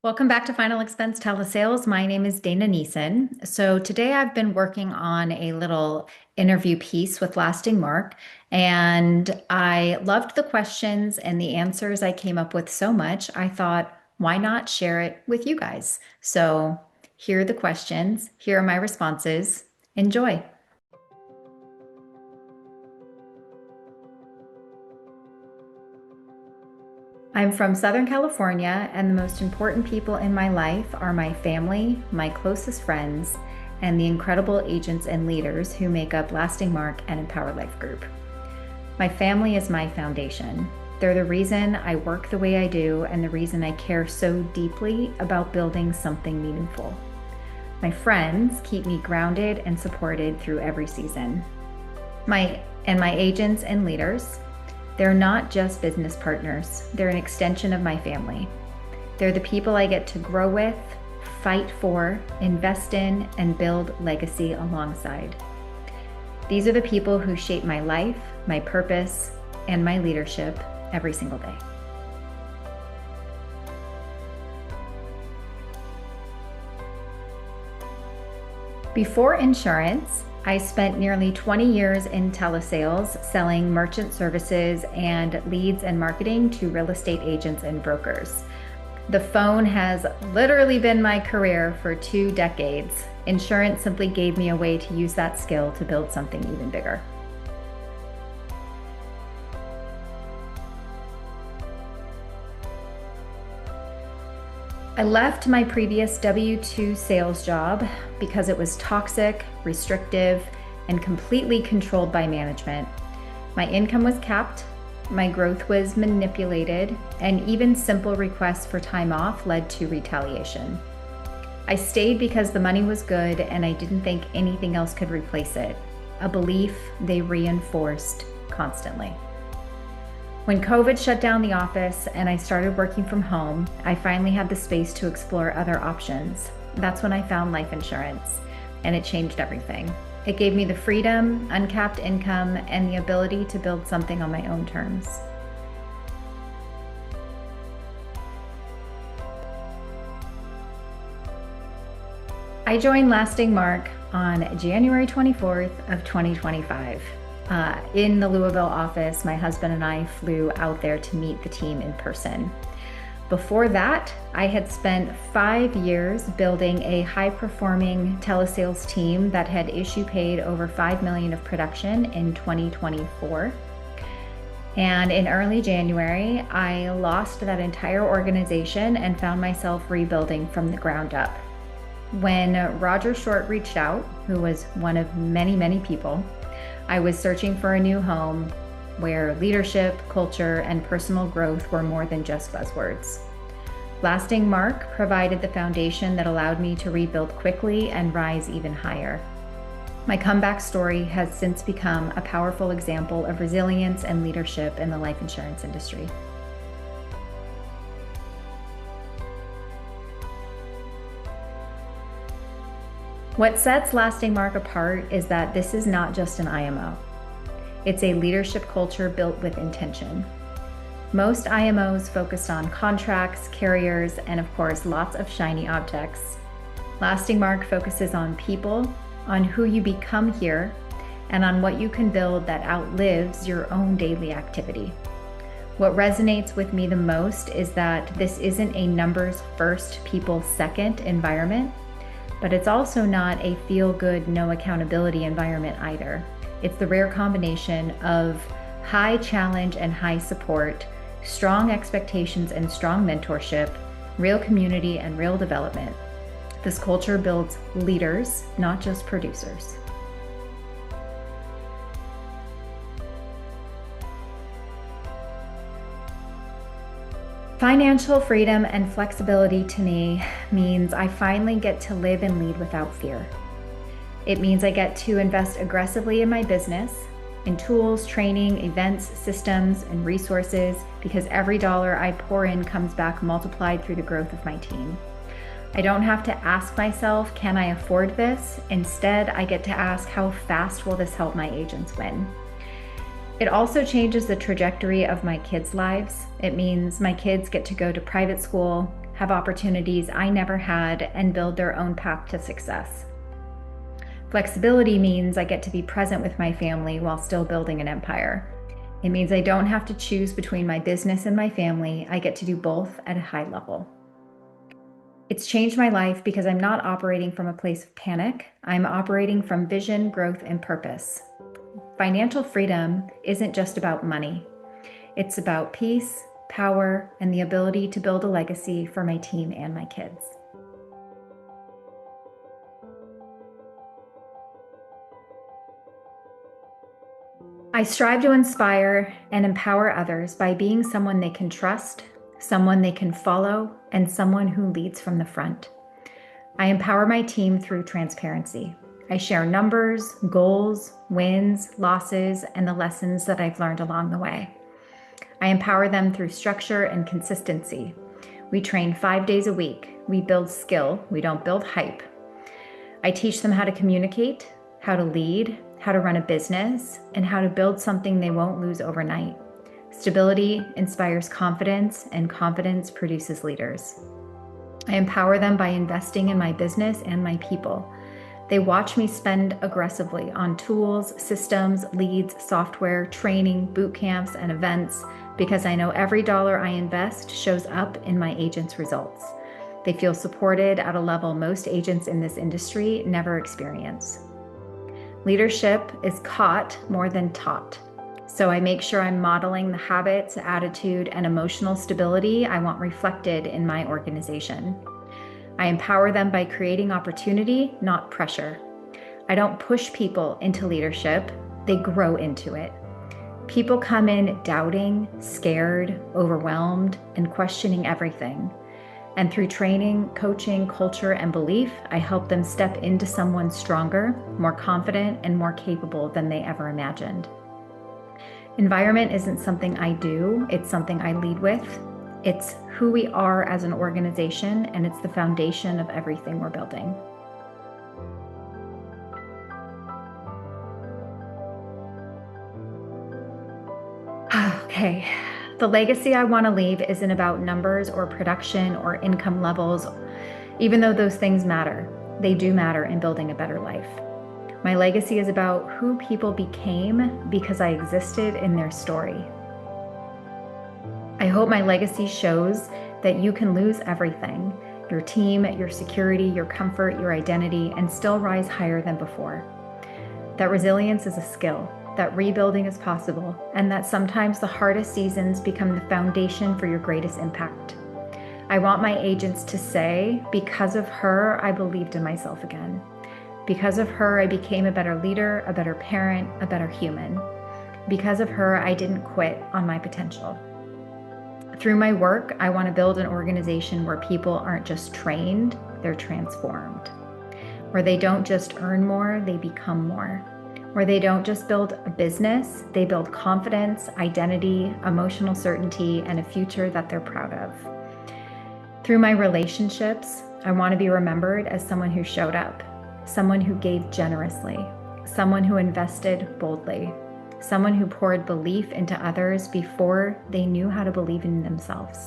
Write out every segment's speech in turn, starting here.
Welcome back to Final Expense Telesales. My name is Dana Neeson. So today I've been working on a little interview piece with Lasting Mark, and I loved the questions and the answers I came up with so much. I thought, why not share it with you guys? So here are the questions. Here are my responses. Enjoy. I'm from Southern California, and the most important people in my life are my family, my closest friends, and the incredible agents and leaders who make up Lasting Mark and Empower Life Group. My family is my foundation. They're the reason I work the way I do and the reason I care so deeply about building something meaningful. My friends keep me grounded and supported through every season. My agents and leaders, they're not just business partners, they're an extension of my family. They're the people I get to grow with, fight for, invest in, and build legacy alongside. These are the people who shape my life, my purpose, and my leadership every single day. Before insurance, I spent nearly 20 years in telesales, selling merchant services and leads and marketing to real estate agents and brokers. The phone has literally been my career for 2 decades. Insurance simply gave me a way to use that skill to build something even bigger. I left my previous W-2 sales job because it was toxic, restrictive, and completely controlled by management. My income was capped, my growth was manipulated, and even simple requests for time off led to retaliation. I stayed because the money was good and I didn't think anything else could replace it, a belief they reinforced constantly. When COVID shut down the office and I started working from home, I finally had the space to explore other options. That's when I found life insurance, and it changed everything. It gave me the freedom, uncapped income, and the ability to build something on my own terms. I joined Lasting Mark on January 24th of 2025. In the Louisville office, my husband and I flew out there to meet the team in person. Before that, I had spent 5 years building a high-performing telesales team that had issue paid over $5 million of production in 2024. And in early January, I lost that entire organization and found myself rebuilding from the ground up. When Roger Short reached out, who was one of many, many people, I was searching for a new home where leadership, culture, and personal growth were more than just buzzwords. Lasting Mark provided the foundation that allowed me to rebuild quickly and rise even higher. My comeback story has since become a powerful example of resilience and leadership in the life insurance industry. What sets Lasting Mark apart is that this is not just an IMO. It's a leadership culture built with intention. Most IMOs focused on contracts, carriers, and of course, lots of shiny objects. Lasting Mark focuses on people, on who you become here, and on what you can build that outlives your own daily activity. What resonates with me the most is that this isn't a numbers first, people second environment, but it's also not a feel-good, no accountability environment either. It's the rare combination of high challenge and high support, strong expectations and strong mentorship, real community and real development. This culture builds leaders, not just producers. Financial freedom and flexibility to me means I finally get to live and lead without fear. It means I get to invest aggressively in my business, in tools, training, events, systems, and resources, because every dollar I pour in comes back multiplied through the growth of my team. I don't have to ask myself, can I afford this? Instead, I get to ask, how fast will this help my agents win? It also changes the trajectory of my kids' lives. It means my kids get to go to private school, have opportunities I never had, and build their own path to success. Flexibility means I get to be present with my family while still building an empire. It means I don't have to choose between my business and my family. I get to do both at a high level. It's changed my life because I'm not operating from a place of panic. I'm operating from vision, growth, and purpose. Financial freedom isn't just about money. It's about peace, power, and the ability to build a legacy for my team and my kids. I strive to inspire and empower others by being someone they can trust, someone they can follow, and someone who leads from the front. I empower my team through transparency. I share numbers, goals, wins, losses, and the lessons that I've learned along the way. I empower them through structure and consistency. We train 5 days a week. We build skill. We don't build hype. I teach them how to communicate, how to lead, how to run a business, and how to build something they won't lose overnight. Stability inspires confidence, and confidence produces leaders. I empower them by investing in my business and my people. They watch me spend aggressively on tools, systems, leads, software, training, boot camps, and events because I know every dollar I invest shows up in my agents' results. They feel supported at a level most agents in this industry never experience. Leadership is caught more than taught. So I make sure I'm modeling the habits, attitude, and emotional stability I want reflected in my organization. I empower them by creating opportunity, not pressure. I don't push people into leadership, they grow into it. People come in doubting, scared, overwhelmed, and questioning everything. And through training, coaching, culture, and belief, I help them step into someone stronger, more confident, and more capable than they ever imagined. Environment isn't something I do, it's something I lead with. It's who we are as an organization, and it's the foundation of everything we're building. Okay. The legacy I want to leave isn't about numbers or production or income levels, even though those things matter. They do matter in building a better life. My legacy is about who people became because I existed in their story. I hope my legacy shows that you can lose everything, your team, your security, your comfort, your identity, and still rise higher than before. That resilience is a skill, that rebuilding is possible, and that sometimes the hardest seasons become the foundation for your greatest impact. I want my agents to say, because of her, I believed in myself again. Because of her, I became a better leader, a better parent, a better human. Because of her, I didn't quit on my potential. Through my work, I want to build an organization where people aren't just trained, they're transformed. Where they don't just earn more, they become more. Where they don't just build a business, they build confidence, identity, emotional certainty, and a future that they're proud of. Through my relationships, I want to be remembered as someone who showed up, someone who gave generously, someone who invested boldly, someone who poured belief into others before they knew how to believe in themselves.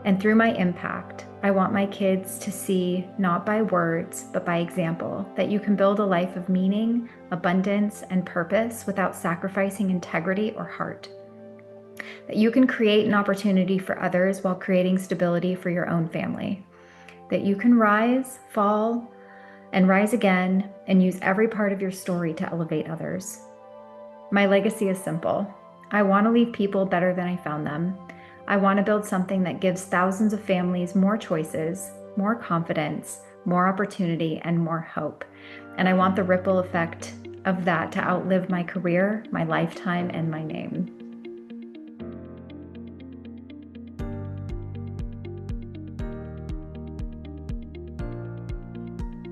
And through my impact, I want my kids to see, not by words, but by example, that you can build a life of meaning, abundance, and purpose without sacrificing integrity or heart. That you can create an opportunity for others while creating stability for your own family. That you can rise, fall, and rise again, and use every part of your story to elevate others. My legacy is simple. I want to leave people better than I found them. I want to build something that gives thousands of families more choices, more confidence, more opportunity, and more hope. And I want the ripple effect of that to outlive my career, my lifetime, and my name.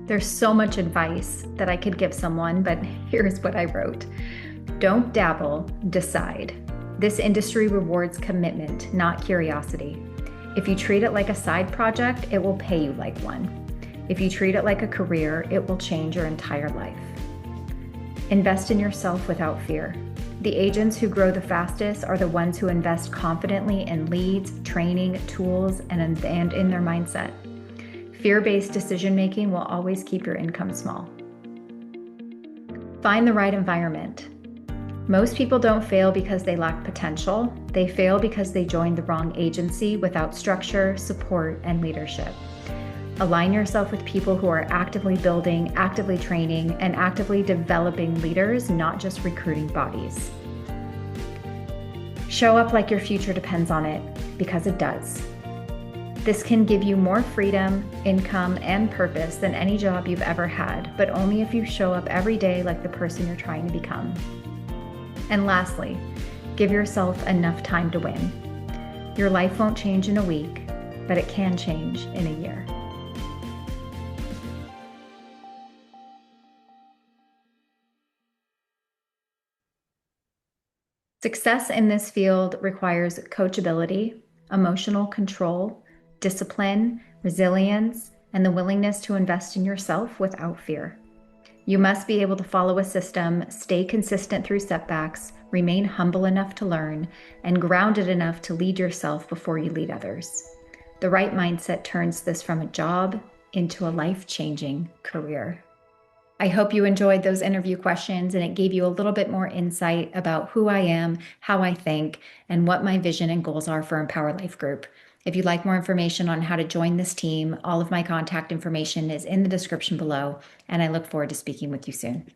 There's so much advice that I could give someone, but here's what I wrote. Don't dabble, decide. This industry rewards commitment, not curiosity. If you treat it like a side project, it will pay you like one. If you treat it like a career, it will change your entire life. Invest in yourself without fear. The agents who grow the fastest are the ones who invest confidently in leads, training, tools, and in their mindset. Fear-based decision-making will always keep your income small. Find the right environment. Most people don't fail because they lack potential. They fail because they joined the wrong agency without structure, support, and leadership. Align yourself with people who are actively building, actively training, and actively developing leaders, not just recruiting bodies. Show up like your future depends on it, because it does. This can give you more freedom, income, and purpose than any job you've ever had, but only if you show up every day like the person you're trying to become. And lastly, give yourself enough time to win. Your life won't change in a week, but it can change in a year. Success in this field requires coachability, emotional control, discipline, resilience, and the willingness to invest in yourself without fear. You must be able to follow a system, stay consistent through setbacks, remain humble enough to learn, and grounded enough to lead yourself before you lead others. The right mindset turns this from a job into a life-changing career. I hope you enjoyed those interview questions and it gave you a little bit more insight about who I am, how I think, and what my vision and goals are for Empower Life Group. If you'd like more information on how to join this team, all of my contact information is in the description below, and I look forward to speaking with you soon.